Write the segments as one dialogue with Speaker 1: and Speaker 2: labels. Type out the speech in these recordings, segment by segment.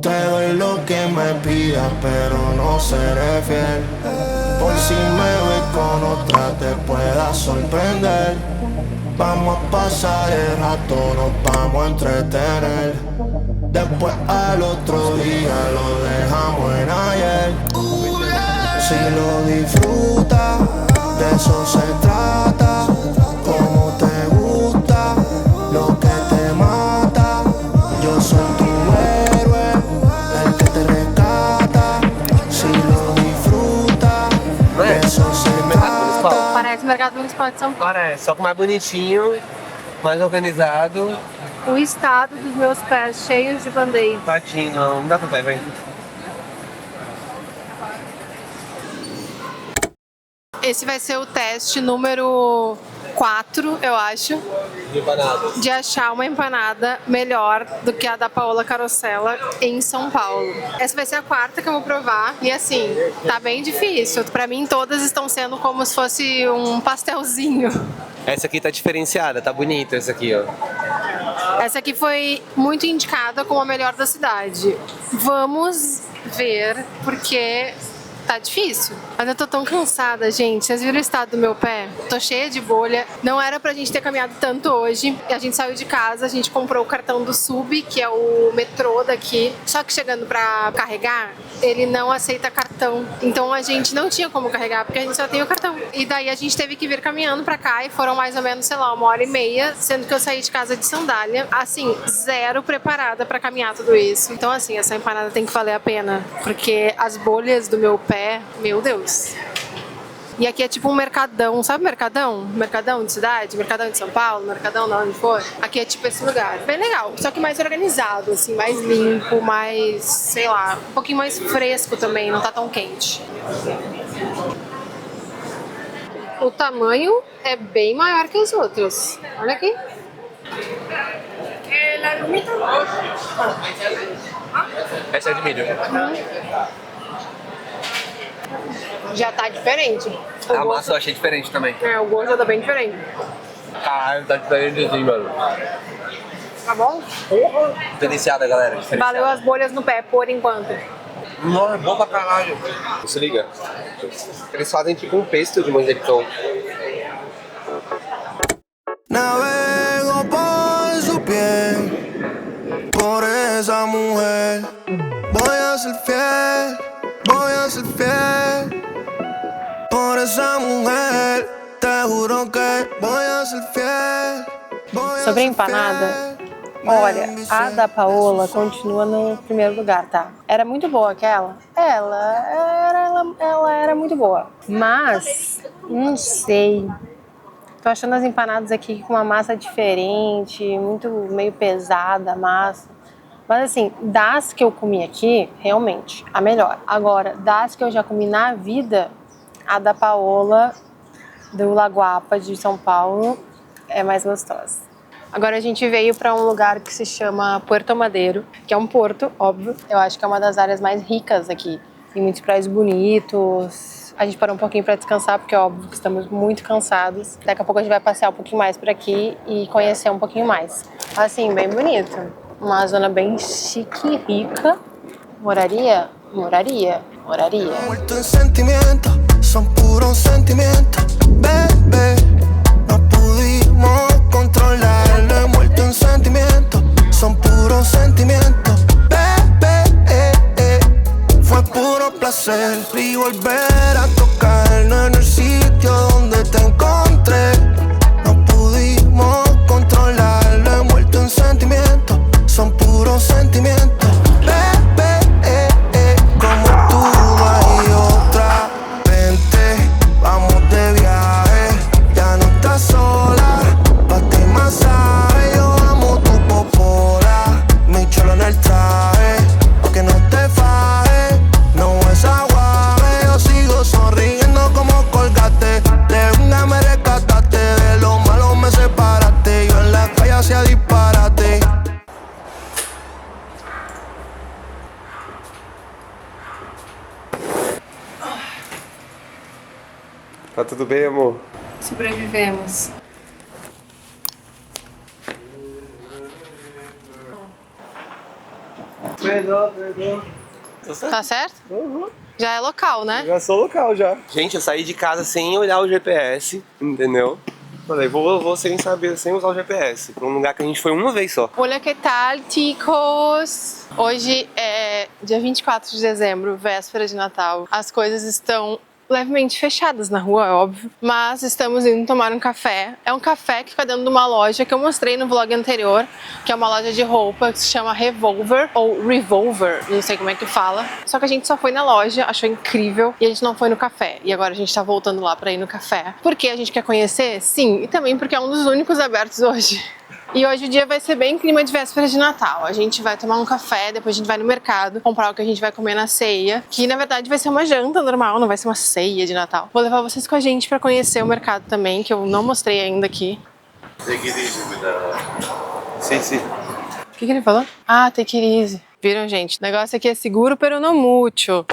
Speaker 1: Te doy lo que me pidas, pero no seré fiel. Por si me voy con otra te pueda sorprender. Vamos a pasar el rato, nos vamos a entretener. Después al otro día lo dejamos en ayer. Si lo disfrutas, de eso se trata. Como te gusta, lo que te mata. Yo soy tu héroe, el que te rescata. Si lo disfrutas, de eso se trata.
Speaker 2: Parece o Mercado Municipal de São Paulo.
Speaker 3: Parece, só que mais bonitinho, mais organizado.
Speaker 2: O estado dos meus pés cheios de band-aid.
Speaker 3: Tadinho, não dá pra ver, vem.
Speaker 2: Esse vai ser o teste número 4, eu acho,
Speaker 3: Empanado.
Speaker 2: de achar uma empanada melhor do que a da Paola Carosella em São Paulo. Essa vai ser a 4ª que eu vou provar e assim, tá bem difícil. Pra mim todas estão sendo como se fosse um pastelzinho.
Speaker 3: Essa aqui tá diferenciada, tá bonita essa aqui, ó.
Speaker 2: Essa aqui foi muito indicada como a melhor da cidade. Vamos ver, porque tá difícil. Mas eu tô tão cansada, gente. Vocês viram o estado do meu pé? Tô cheia de bolha. Não era pra gente ter caminhado tanto hoje. A gente saiu de casa, a gente comprou o cartão do Sub, que é o metrô daqui. Só que chegando pra carregar, ele não aceita cartão. Então a gente não tinha como carregar, porque a gente só tem o cartão. E daí a gente teve que vir caminhando pra cá e foram mais ou menos, sei lá, 1h30, sendo que eu saí de casa de sandália. Assim, zero preparada pra caminhar tudo isso. Então assim, essa empanada tem que valer a pena, porque as bolhas do meu pé, meu Deus. E aqui é tipo um mercadão, sabe mercadão? Mercadão de cidade, mercadão de São Paulo, mercadão de onde for. Aqui é tipo esse lugar. Bem legal, só que mais organizado, assim, mais limpo, mais, sei lá, um pouquinho mais fresco também, não tá tão quente. O tamanho é bem maior que os outros. Olha aqui.
Speaker 3: Essa é de milho.
Speaker 2: Já tá diferente. O
Speaker 3: A
Speaker 2: gosto-
Speaker 3: massa eu achei diferente também.
Speaker 2: É, o gosto já tá bem diferente.
Speaker 3: Caralho, tá diferente assim, mano.
Speaker 2: Tá bom?
Speaker 3: Diferenciada, galera. Diferenciada.
Speaker 2: Valeu as bolhas no pé, por enquanto.
Speaker 3: Nossa, é bom pra caralho. Se liga. Eles fazem tipo um pesto de manjericão.
Speaker 1: Navego por su piel, por esa mujer. Voy a ser fiel, voy a ser fiel. Por esa mujer, te juro que voy a ser fiel. Voy a
Speaker 2: Sobre a
Speaker 1: ser
Speaker 2: empanada,
Speaker 1: fiel.
Speaker 2: olha, a da Paola continua no primeiro lugar, tá? Era muito boa aquela? Ela era muito boa. Mas, não sei. Tô achando as empanadas aqui com uma massa diferente, muito meio pesada a massa. Mas assim, das que eu comi aqui, realmente, a melhor. Agora, das que eu já comi na vida, a da Paola, do Lagoapa de São Paulo, é mais gostosa. Agora a gente veio para um lugar que se chama Puerto Madeiro, que é um porto, óbvio. Eu acho que é uma das áreas mais ricas aqui. Tem muitos prédios bonitos. A gente parou um pouquinho para descansar, porque óbvio que estamos muito cansados. Daqui a pouco a gente vai passear um pouquinho mais por aqui e conhecer um pouquinho mais. Assim, bem bonito. Uma zona bem chique e rica. Moraria? Moraria. Moraria.
Speaker 1: Muerto en sentimientos, son puros sentimientos, bebé. No pudimos controlarlo. Envuelto en sentimientos, son puros sentimientos, bebé. Fue puro placer y volver a tocarnos en el sitio donde te encontré. No pudimos controlarlo. Envuelto en sentimientos, son puros sentimientos, bebé. Como tú no hay otra. Vente, vamos de viaje. Ya no estás sola. Pate y masaje. Yo amo tu popola. Mi cholo en el traje. Que no te fajes. No es aguaje. Yo sigo sonriendo como colgate. De una me rescataste. De lo malo me separaste. Yo en la calle hacía disparate.
Speaker 3: Tá tudo bem, amor?
Speaker 2: Sobrevivemos.
Speaker 3: Perdão.
Speaker 2: Tá certo?
Speaker 3: Uhum.
Speaker 2: Já é local, né?
Speaker 3: Já sou local já. Gente, eu saí de casa sem olhar o GPS, entendeu? Falei, vou sem saber, sem usar o GPS, pra um lugar que a gente foi uma vez só.
Speaker 2: Olha que tal, ticos! Hoje é dia 24 de dezembro, véspera de Natal. As coisas estão levemente fechadas na rua, é óbvio, mas estamos indo tomar um café. É um café que fica dentro de uma loja que eu mostrei no vlog anterior, que é uma loja de roupa que se chama Revolver, ou Revolver, não sei como é que fala. Só que a gente só foi na loja, achou incrível, e a gente não foi no café. E agora a gente tá voltando lá pra ir no café. Por que a gente quer conhecer? Sim, e também porque é um dos únicos abertos hoje. E hoje o dia vai ser bem clima de véspera de Natal. A gente vai tomar um café, depois a gente vai no mercado comprar o que a gente vai comer na ceia, que na verdade vai ser uma janta normal, não vai ser uma ceia de Natal. Vou levar vocês com a gente pra conhecer o mercado também, que eu não mostrei ainda aqui.
Speaker 3: Sim.
Speaker 2: O que ele falou? Ah, take it easy. Viram, gente? O negócio aqui é seguro, pero no mucho.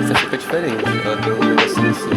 Speaker 3: Essa fica diferente, ela tem um negocinho assim.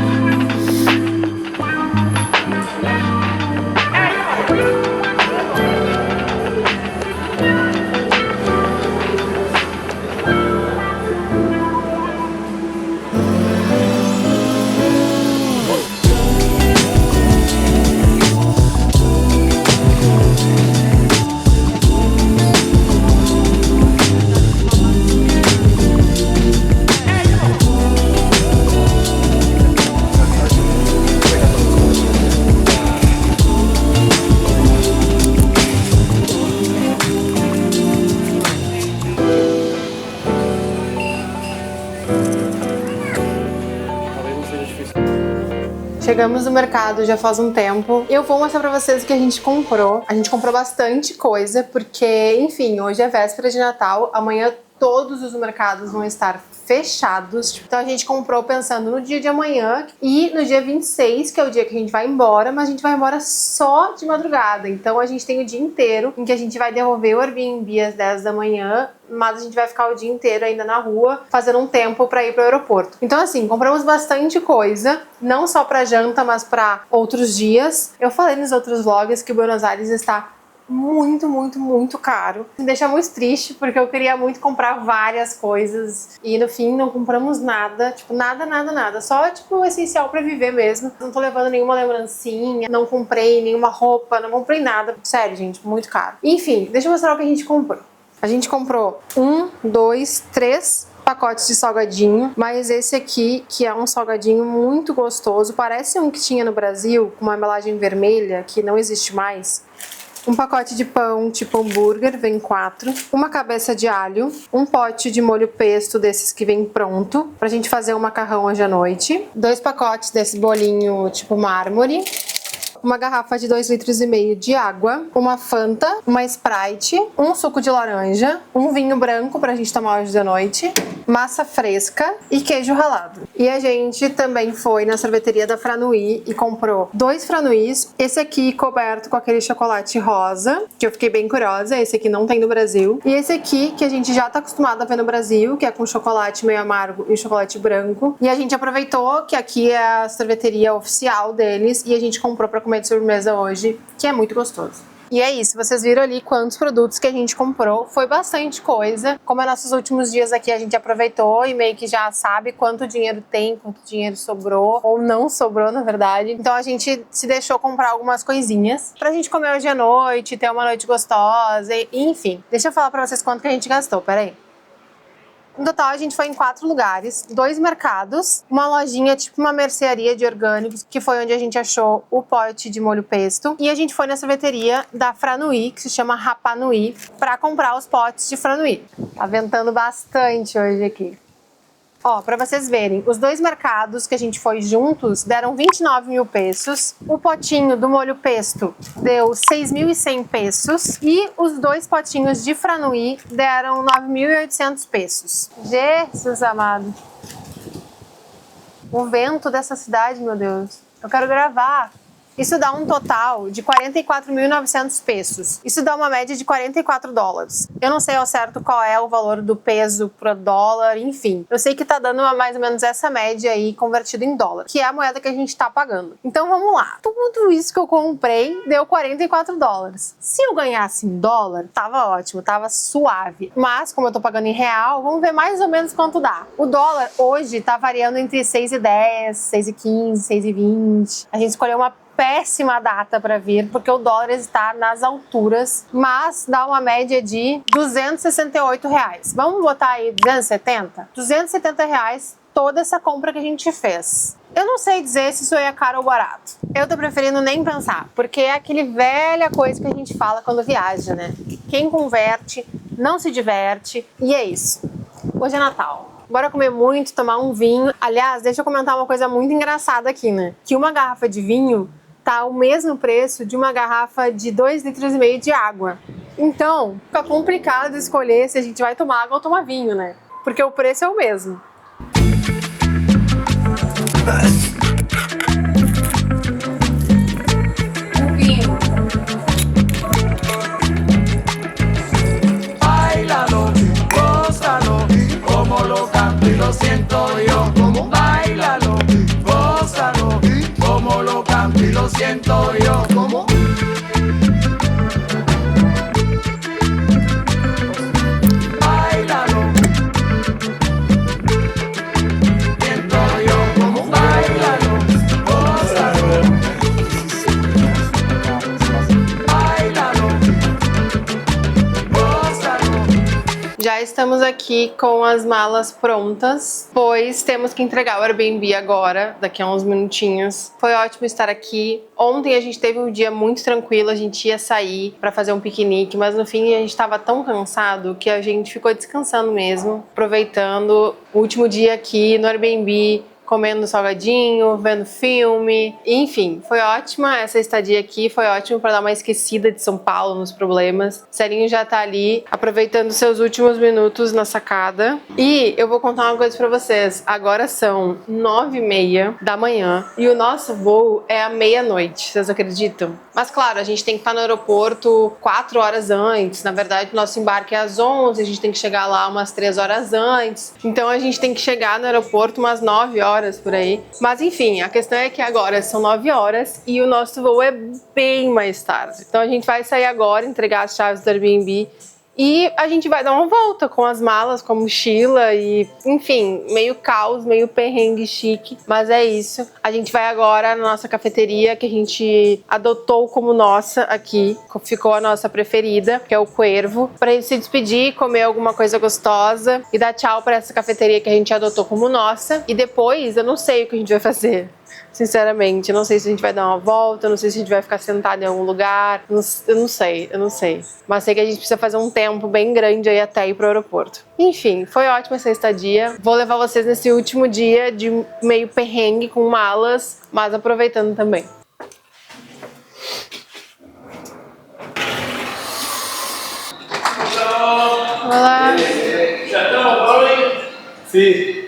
Speaker 2: Chegamos no mercado já faz um tempo. Eu vou mostrar pra vocês o que a gente comprou. A gente comprou bastante coisa, porque, enfim, hoje é véspera de Natal. Amanhã todos os mercados vão estar fechados. Então a gente comprou pensando no dia de amanhã e no dia 26, que é o dia que a gente vai embora, mas a gente vai embora só de madrugada. Então a gente tem o dia inteiro em que a gente vai devolver o Airbnb às 10 da manhã, mas a gente vai ficar o dia inteiro ainda na rua, fazendo um tempo para ir para o aeroporto. Então assim, compramos bastante coisa, não só para janta, mas para outros dias. Eu falei nos outros vlogs que Buenos Aires está muito caro. Me deixa muito triste, porque eu queria muito comprar várias coisas e no fim não compramos nada, tipo nada, só tipo o essencial pra viver mesmo. Não tô levando nenhuma lembrancinha, não comprei nenhuma roupa, não comprei nada. Sério, gente, muito caro. Enfim, deixa eu mostrar o que a gente comprou. A gente comprou 1, 2, 3 pacotes de salgadinho, mas esse aqui, que é um salgadinho muito gostoso, parece um que tinha no Brasil, com uma embalagem vermelha, que não existe mais. Um pacote de pão tipo hambúrguer, vem 4. Uma cabeça de alho. Um pote de molho pesto desses que vem pronto, pra gente fazer um macarrão hoje à noite. 2 pacotes desse bolinho tipo mármore. Uma garrafa de 2,5 litros de água, uma Fanta, uma Sprite, um suco de laranja, um vinho branco pra gente tomar hoje de noite, massa fresca e queijo ralado. E a gente também foi na sorveteria da Franui e comprou 2 Franuis, esse aqui coberto com aquele chocolate rosa, que eu fiquei bem curiosa, esse aqui não tem no Brasil, e esse aqui que a gente já tá acostumado a ver no Brasil, que é com chocolate meio amargo e chocolate branco, e a gente aproveitou que aqui é a sorveteria oficial deles e a gente comprou pra comer de sobremesa hoje, que é muito gostoso. E é isso, vocês viram ali quantos produtos que a gente comprou, foi bastante coisa. Como é nossos últimos dias aqui, a gente aproveitou e meio que já sabe quanto dinheiro tem, quanto dinheiro sobrou, ou não sobrou, na verdade. Então a gente se deixou comprar algumas coisinhas pra gente comer hoje à noite, ter uma noite gostosa, enfim. Deixa eu falar pra vocês quanto que a gente gastou, peraí. No total, a gente foi em 4 lugares, 2 mercados, uma lojinha tipo uma mercearia de orgânicos, que foi onde a gente achou o pote de molho pesto, e a gente foi na sorveteria da Franui, que se chama Rapanui, pra comprar os potes de Franui. Tá ventando bastante hoje aqui. Ó, pra vocês verem, os dois mercados que a gente foi juntos deram 29 mil pesos. O potinho do molho pesto deu 6.100 pesos. E os dois potinhos de franui deram 9.800 pesos. Jesus amado. O vento dessa cidade, meu Deus. Eu quero gravar. Isso dá um total de 44.900 pesos. Isso dá uma média de 44 dólares. Eu não sei ao certo qual é o valor do peso pro dólar, enfim. Eu sei que tá dando mais ou menos essa média aí convertido em dólar, que é a moeda que a gente tá pagando. Então vamos lá. Tudo isso que eu comprei deu 44 dólares. Se eu ganhasse em dólar, tava ótimo, tava suave. Mas como eu tô pagando em real, vamos ver mais ou menos quanto dá. O dólar hoje tá variando entre 6,10, 6,15, 6,20. A gente escolheu uma péssima data para vir, porque o dólar está nas alturas, mas dá uma média de R$268. Vamos botar aí 270? R$270 toda essa compra que a gente fez. Eu não sei dizer se isso aí é caro ou barato. Eu tô preferindo nem pensar, porque é aquele velha coisa que a gente fala quando viaja, né? Quem converte não se diverte, e é isso. Hoje é Natal. Bora comer muito, tomar um vinho. Aliás, deixa eu comentar uma coisa muito engraçada aqui, né? Que uma garrafa de vinho tá o mesmo preço de uma garrafa de 2,5 litros de água. Então, fica complicado escolher se a gente vai tomar água ou tomar vinho, né? Porque o preço é o mesmo. O vinho.
Speaker 4: Bailalo, gózalo, como lo canto y lo siento yo. Como bailalo, gózalo, como lo canto y lo siento yo. Como bailalo, siento yo. Como bailalo, gózalo, bailalo, gózalo.
Speaker 2: Já estamos aqui com as malas prontas, pois temos que entregar o Airbnb agora, daqui a uns minutinhos. Foi ótimo estar aqui. Ontem a gente teve um dia muito tranquilo, a gente ia sair para fazer um piquenique, mas no fim a gente estava tão cansado que a gente ficou descansando mesmo, aproveitando o último dia aqui no Airbnb, comendo salgadinho, vendo filme, enfim, foi ótima essa estadia aqui, foi ótimo para dar uma esquecida de São Paulo nos problemas. Serinho já tá ali aproveitando seus últimos minutos na sacada. E eu vou contar uma coisa para vocês, agora são 9h30 da manhã e o nosso voo é à meia-noite, vocês acreditam? Mas claro, a gente tem que estar no aeroporto 4 horas antes, na verdade o nosso embarque é às 11, a gente tem que chegar lá umas 3 horas antes, então a gente tem que chegar no aeroporto umas 9 horas por aí. Mas enfim, a questão é que agora são 9 horas e o nosso voo é bem mais tarde. Então a gente vai sair agora, entregar as chaves do Airbnb e a gente vai dar uma volta com as malas, com a mochila e, enfim, meio caos, meio perrengue chique, mas é isso. A gente vai agora na nossa cafeteria que a gente adotou como nossa aqui, ficou a nossa preferida, que é o Cuervo, pra gente se despedir, comer alguma coisa gostosa e dar tchau pra essa cafeteria que a gente adotou como nossa. E depois, eu não sei o que a gente vai fazer. Sinceramente, eu não sei se a gente vai dar uma volta, eu não sei se a gente vai ficar sentado em algum lugar, eu não sei. Mas sei que a gente precisa fazer um tempo bem grande aí até ir pro aeroporto. Enfim, foi ótima essa estadia. Vou levar vocês nesse último dia de meio perrengue com malas, mas aproveitando também. Olá!
Speaker 3: Sim.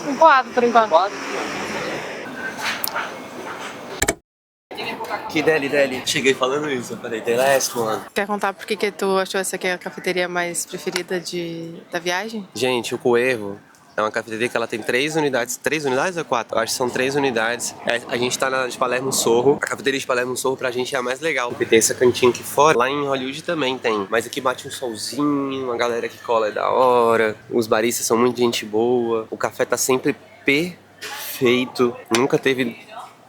Speaker 2: Um coado por enquanto.
Speaker 3: Que deli. Cheguei falando isso, eu falei, the last one.
Speaker 2: Quer contar por que tu achou essa aqui a cafeteria mais preferida da viagem?
Speaker 3: Gente, o Cuervo é uma cafeteria que ela tem 3 unidades. 3 unidades ou 4? Eu acho que são 3 unidades. A gente tá na de Palermo Sorro. A cafeteria de Palermo Sorro pra gente é a mais legal, porque tem essa cantinha aqui fora. Lá em Hollywood também tem. Mas aqui bate um solzinho, a galera que cola é da hora. Os baristas são muito gente boa. O café tá sempre perfeito. Nunca teve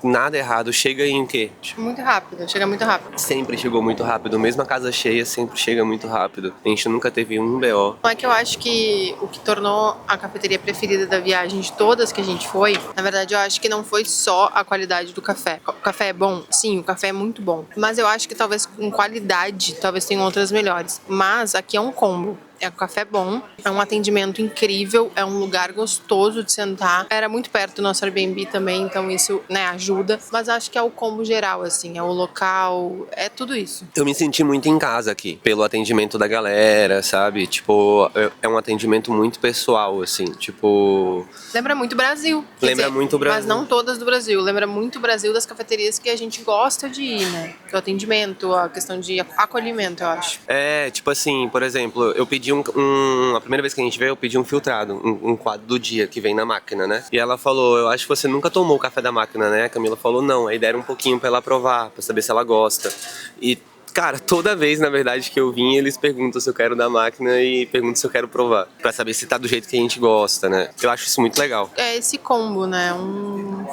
Speaker 3: nada errado. Chega em o quê?
Speaker 2: Muito rápido, chega muito rápido.
Speaker 3: Sempre chegou muito rápido. Mesmo a casa cheia, sempre chega muito rápido. A gente nunca teve um BO.
Speaker 2: Não é que eu acho que o que tornou a cafeteria preferida da viagem de todas que a gente foi, na verdade eu acho que não foi só a qualidade do café. O café é bom? Sim, o café é muito bom. Mas eu acho que talvez com qualidade, talvez tenham outras melhores. Mas aqui é um combo. É um café bom, é um atendimento incrível, é um lugar gostoso de sentar. Era muito perto do nosso Airbnb também, então isso, né, ajuda. Mas acho que é o combo geral, assim, é o local, é tudo isso.
Speaker 3: Eu me senti muito em casa aqui, pelo atendimento da galera, sabe? Tipo, é um atendimento muito pessoal, assim, tipo...
Speaker 2: Lembra muito Brasil.
Speaker 3: Lembra muito Brasil.
Speaker 2: Mas não todas do Brasil. Lembra muito Brasil das cafeterias que a gente gosta de ir, né? O atendimento, a questão de acolhimento, eu acho.
Speaker 3: É, tipo assim, por exemplo, eu pedi a primeira vez que a gente veio, eu pedi um filtrado, um quadro do dia que vem na máquina, né? E ela falou, eu acho que você nunca tomou o café da máquina, né? A Camila falou, não. Aí deram um pouquinho pra ela provar, pra saber se ela gosta. E, cara, toda vez, na verdade, que eu vim, eles perguntam se eu quero da máquina e perguntam se eu quero provar. Pra saber se tá do jeito que a gente gosta, né? Eu acho isso muito legal.
Speaker 2: É esse combo, né?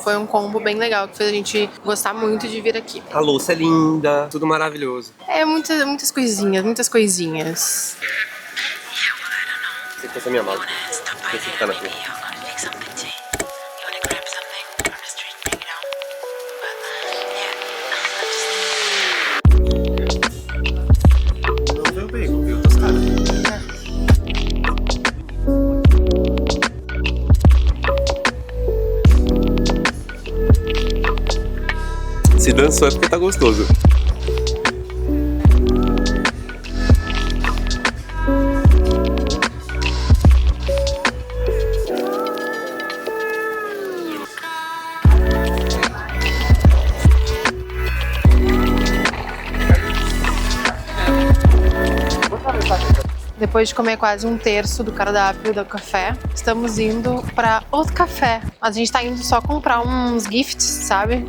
Speaker 2: Foi um combo bem legal, que fez a gente gostar muito de vir aqui.
Speaker 3: A louça é linda, tudo maravilhoso.
Speaker 2: É muitas coisinhas, muitas coisinhas.
Speaker 3: Se fosse a minha mala, esse que tá na frente. Não veio bacon, veio tostada. Se dançou é porque tá gostoso.
Speaker 2: Depois de comer quase um terço do cardápio do café, estamos indo para outro café. A gente tá indo só comprar uns gifts, sabe?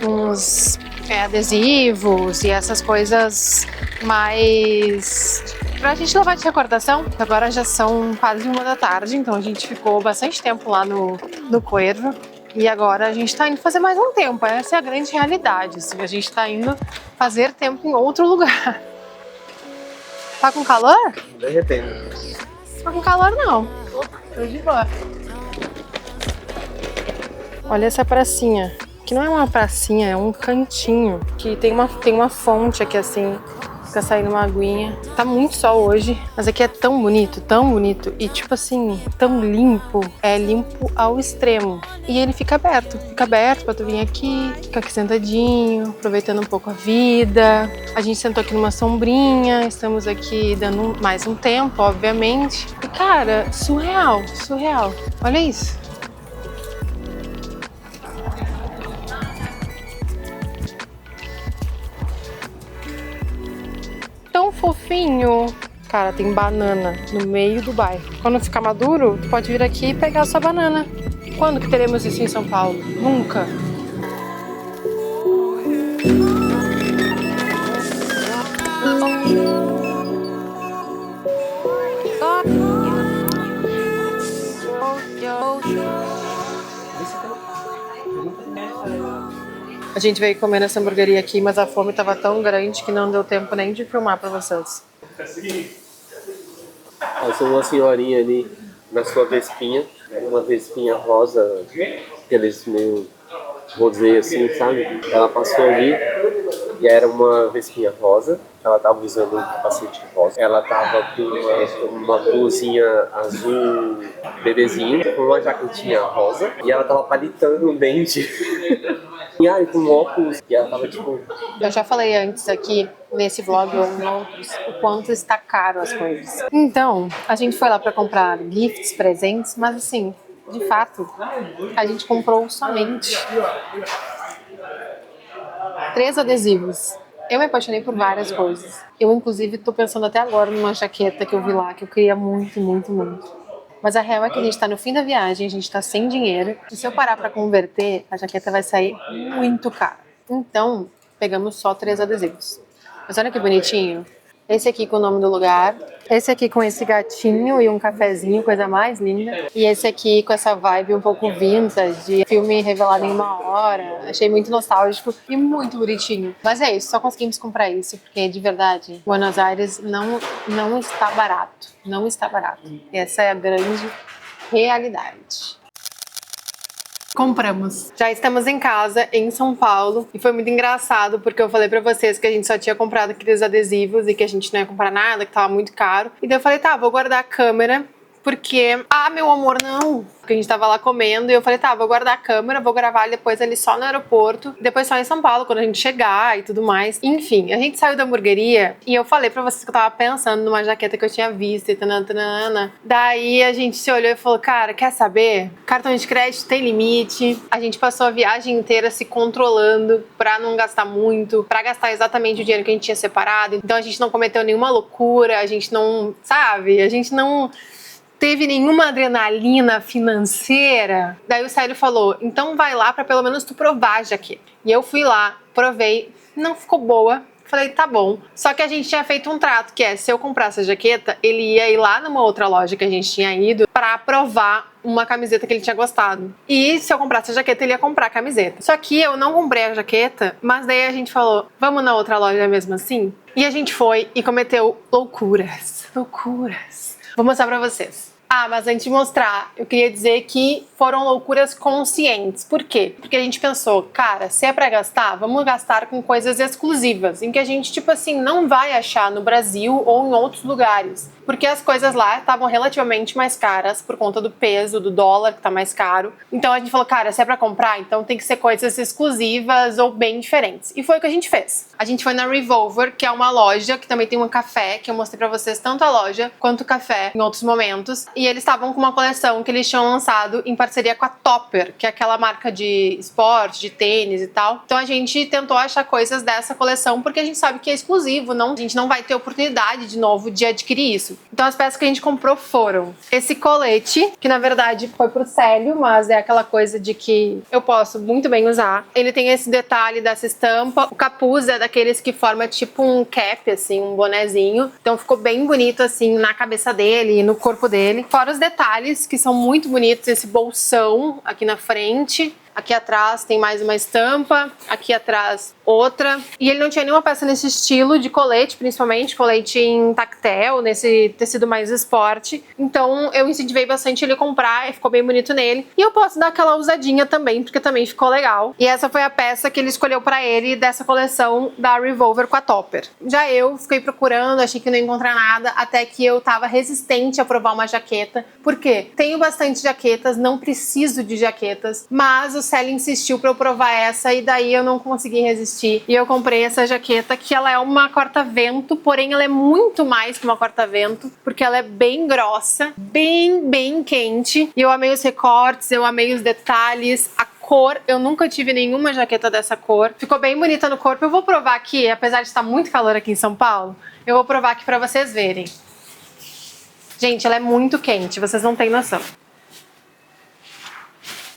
Speaker 2: Uns adesivos e essas coisas mais... pra gente levar de recordação. Agora já são quase 1h da tarde, então a gente ficou bastante tempo lá no Cuervo. E agora a gente tá indo fazer mais um tempo. Essa é a grande realidade, assim. A gente tá indo fazer tempo em outro lugar. Tá com calor?
Speaker 3: Derretendo.
Speaker 2: Tá com calor não. Tô de boa. Olha essa pracinha. Que não é uma pracinha, é um cantinho. Que tem uma fonte aqui assim. Fica saindo uma aguinha. Tá muito sol hoje, mas aqui é tão bonito, tão bonito. E tipo assim, tão limpo. É limpo ao extremo. E ele fica aberto pra tu vir aqui, ficar aqui sentadinho, aproveitando um pouco a vida. A gente sentou aqui numa sombrinha, estamos aqui dando mais um tempo, obviamente. E cara, surreal. Olha isso. Tão fofinho. Cara, tem banana no meio do bairro. Quando ficar maduro, tu pode vir aqui e pegar a sua banana. Quando que teremos isso em São Paulo? Nunca. A gente veio comer nessa hamburgueria aqui, mas a fome tava tão grande que não deu tempo nem de filmar pra vocês.
Speaker 3: Passou uma senhorinha ali na sua vespinha, uma vespinha rosa, aqueles meio rosé assim, sabe? Ela passou ali e era uma vespinha rosa, ela tava usando um capacete rosa. Ela tava com uma blusinha azul bebezinho, com uma jaquetinha rosa e ela tava palitando um dente. E aí com óculos, e ela tava tipo...
Speaker 2: Eu já falei antes aqui, nesse vlog ou em outros, o quanto está caro as coisas. Então, a gente foi lá pra comprar gifts, presentes, mas assim, de fato, a gente comprou somente 3 adesivos. Eu me apaixonei por várias coisas. Eu, inclusive, tô pensando até agora numa jaqueta que eu vi lá, que eu queria muito. Mas a real é que a gente tá no fim da viagem, a gente tá sem dinheiro. E se eu parar pra converter, a jaqueta vai sair muito cara. Então, pegamos só 3 adesivos. Mas olha que bonitinho. Esse aqui com o nome do lugar. Esse aqui com esse gatinho e um cafezinho, coisa mais linda. E esse aqui com essa vibe um pouco vintage, de filme revelado em uma hora. Achei muito nostálgico e muito bonitinho. Mas é isso, só conseguimos comprar isso, porque de verdade, Buenos Aires não está barato. Não está barato. Essa é a grande realidade. Compramos. Já estamos em casa, em São Paulo, e foi muito engraçado porque eu falei pra vocês que a gente só tinha comprado aqueles adesivos e que a gente não ia comprar nada, que tava muito caro. E daí eu falei, tá, vou guardar a câmera, porque... Ah, meu amor, não! Porque a gente tava lá comendo e eu falei, tá, vou guardar a câmera, vou gravar depois ali só no aeroporto, depois só em São Paulo, quando a gente chegar e tudo mais. Enfim, a gente saiu da hamburgueria e eu falei pra vocês que eu tava pensando numa jaqueta que eu tinha visto e tanana. Daí a gente se olhou e falou, cara, quer saber? Cartão de crédito tem limite. A gente passou a viagem inteira se controlando pra não gastar muito, pra gastar exatamente o dinheiro que a gente tinha separado. Então a gente não cometeu nenhuma loucura, a gente não, sabe? A gente não teve nenhuma adrenalina financeira. Daí o Célio falou, então vai lá pra pelo menos tu provar a jaqueta. E eu fui lá, provei, não ficou boa. Falei, tá bom. Só que a gente tinha feito um trato, que é, se eu comprasse a jaqueta, ele ia ir lá numa outra loja que a gente tinha ido pra provar uma camiseta que ele tinha gostado. E se eu comprasse a jaqueta, ele ia comprar a camiseta. Só que eu não comprei a jaqueta, mas daí a gente falou, vamos na outra loja mesmo assim? E a gente foi e cometeu loucuras. Loucuras. Vou mostrar pra vocês. Ah, mas antes de mostrar, eu queria dizer que foram loucuras conscientes. Por quê? Porque a gente pensou, cara, se é pra gastar, vamos gastar com coisas exclusivas, em que a gente, tipo assim, não vai achar no Brasil ou em outros lugares. Porque as coisas lá estavam relativamente mais caras por conta do peso, do dólar, que tá mais caro. Então a gente falou, cara, se é pra comprar, então tem que ser coisas exclusivas ou bem diferentes. E foi o que a gente fez. A gente foi na Revolver, que é uma loja que também tem um café, que eu mostrei pra vocês tanto a loja quanto o café em outros momentos. E eles estavam com uma coleção que eles tinham lançado em parceria com a Topper, que é aquela marca de esporte, de tênis e tal. Então a gente tentou achar coisas dessa coleção porque a gente sabe que é exclusivo, a gente não vai ter oportunidade de novo de adquirir isso. Então as peças que a gente comprou foram esse colete, que na verdade foi pro Célio, mas é aquela coisa de que eu posso muito bem usar. Ele tem esse detalhe dessa estampa, o capuz é daqueles que forma tipo um cap, assim, um bonezinho. Então ficou bem bonito assim na cabeça dele e no corpo dele. Fora os detalhes, que são muito bonitos, esse bolsão aqui na frente. Aqui atrás tem mais uma estampa, aqui atrás outra. E ele não tinha nenhuma peça nesse estilo de colete, principalmente colete em tactel, nesse tecido mais esporte. Então eu incentivei bastante ele a comprar e ficou bem bonito nele. E eu posso dar aquela usadinha também, porque também ficou legal. E essa foi a peça que ele escolheu pra ele dessa coleção da Revolver com a Topper. Já eu fiquei procurando, achei que não ia encontrar nada, até que eu tava resistente a provar uma jaqueta. Por quê? Tenho bastante jaquetas, não preciso de jaquetas, mas o Célio insistiu pra eu provar essa e daí eu não consegui resistir. E eu comprei essa jaqueta, que ela é uma corta-vento, porém ela é muito mais que uma corta-vento, porque ela é bem grossa, bem quente. E eu amei os recortes, eu amei os detalhes, a cor, eu nunca tive nenhuma jaqueta dessa cor. Ficou bem bonita no corpo. Eu vou provar aqui, apesar de estar muito calor aqui em São Paulo, eu vou provar aqui pra vocês verem. Gente, ela é muito quente, vocês não têm noção.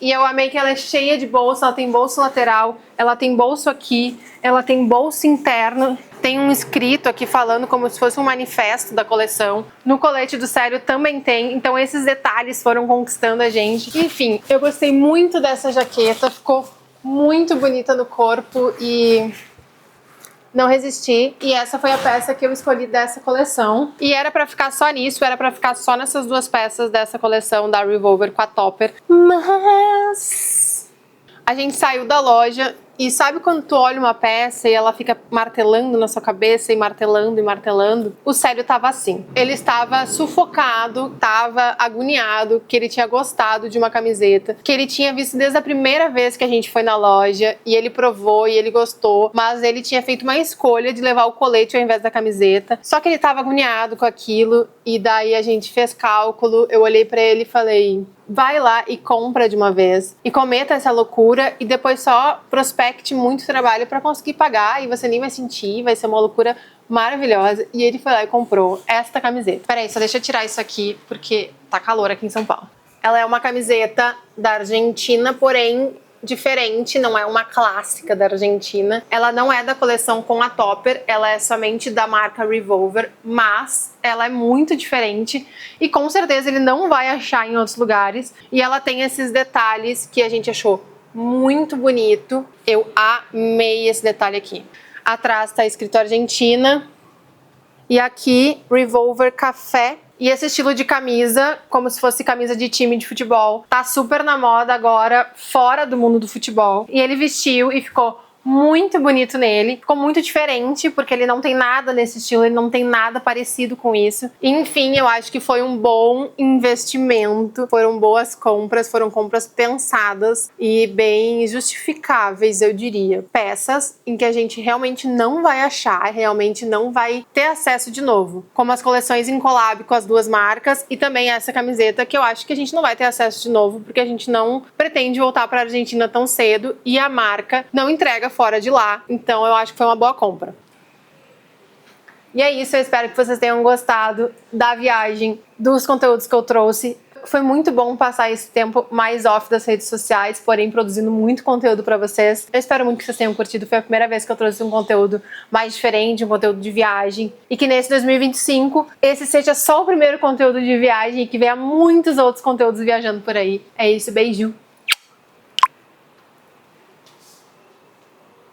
Speaker 2: E eu amei que ela é cheia de bolso, ela tem bolso lateral, ela tem bolso aqui, ela tem bolso interno, tem um escrito aqui falando como se fosse um manifesto da coleção. No colete do Célio também tem, então esses detalhes foram conquistando a gente. Enfim, eu gostei muito dessa jaqueta, ficou muito bonita no corpo e não resisti. E essa foi a peça que eu escolhi dessa coleção. E era pra ficar só nisso, era pra ficar só nessas duas peças dessa coleção da Revolver com a Topper. Mas a gente saiu da loja e sabe quando tu olha uma peça e ela fica martelando na sua cabeça e martelando e martelando? O Célio tava assim. Ele estava sufocado, estava agoniado, que ele tinha gostado de uma camiseta, que ele tinha visto desde a primeira vez que a gente foi na loja e ele provou e ele gostou, mas ele tinha feito uma escolha de levar o colete ao invés da camiseta. Só que ele tava agoniado com aquilo e daí a gente fez cálculo, eu olhei pra ele e falei, vai lá e compra de uma vez e cometa essa loucura e depois só prospecte muito trabalho pra conseguir pagar e você nem vai sentir, vai ser uma loucura maravilhosa. E ele foi lá e comprou esta camiseta. Peraí, só deixa eu tirar isso aqui porque tá calor aqui em São Paulo. Ela é uma camiseta da Argentina, porém diferente, não é uma clássica da Argentina. Ela não é da coleção com a Topper, ela é somente da marca Revolver, mas ela é muito diferente e com certeza ele não vai achar em outros lugares. E ela tem esses detalhes que a gente achou muito bonito. Eu amei esse detalhe aqui. Atrás tá escrito Argentina e aqui Revolver Café. E esse estilo de camisa, como se fosse camisa de time de futebol, tá super na moda agora, fora do mundo do futebol. E ele vestiu e ficou muito bonito nele, ficou muito diferente, porque ele não tem nada nesse estilo, ele não tem nada parecido com isso. Enfim, eu acho que foi um bom investimento, foram boas compras, foram compras pensadas e bem justificáveis, eu diria. Peças em que a gente realmente não vai achar, realmente não vai ter acesso de novo, como as coleções em collab com as duas marcas e também essa camiseta que eu acho que a gente não vai ter acesso de novo, porque a gente não pretende voltar para a Argentina tão cedo e a marca não entrega fora de lá, então eu acho que foi uma boa compra. E é isso, eu espero que vocês tenham gostado da viagem, dos conteúdos que eu trouxe. Foi muito bom passar esse tempo mais off das redes sociais, porém produzindo muito conteúdo pra vocês. Eu espero muito que vocês tenham curtido, foi a primeira vez que eu trouxe um conteúdo mais diferente, um conteúdo de viagem. E que nesse 2025, esse seja só o primeiro conteúdo de viagem e que venha muitos outros conteúdos viajando por aí. É isso, beijo!